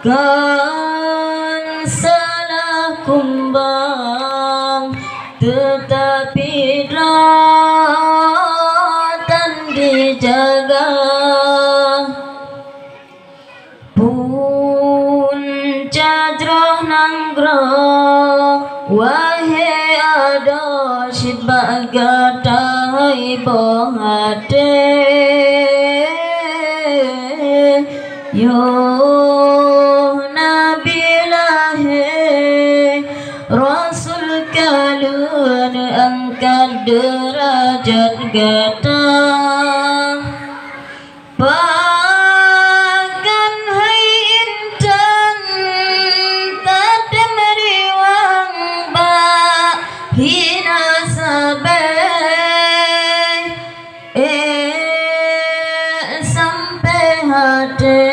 Kan salah kumbang, tetapi daratan dijaga. Punca jroh nanggroh wahe ado syid bagatai bohate yo nabilahe rasul kalun angkat derajat gata. Bahkan hai intan tadam riwang bahina sabai sampai hati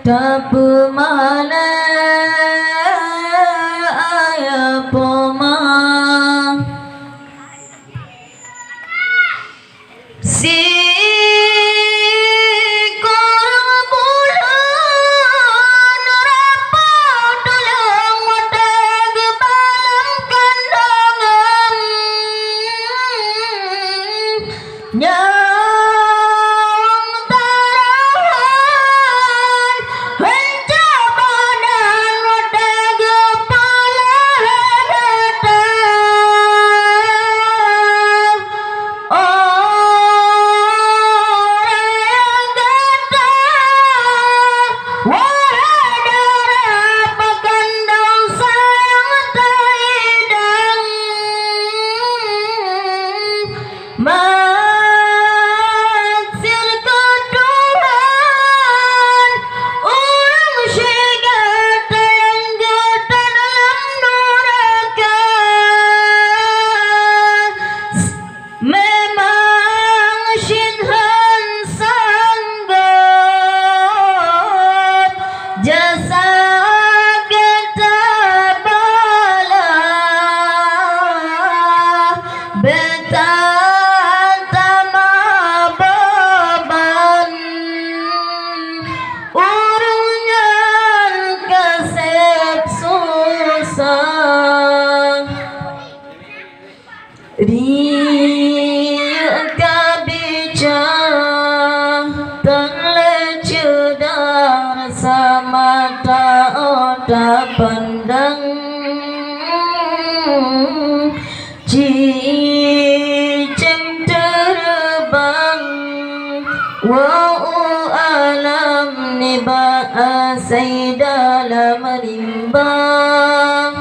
tak pemala ayah poma si Ria kabicara terlecudar sama tak otak pandang cicem terbang wa'u alam ni ba'asai dalam rimbang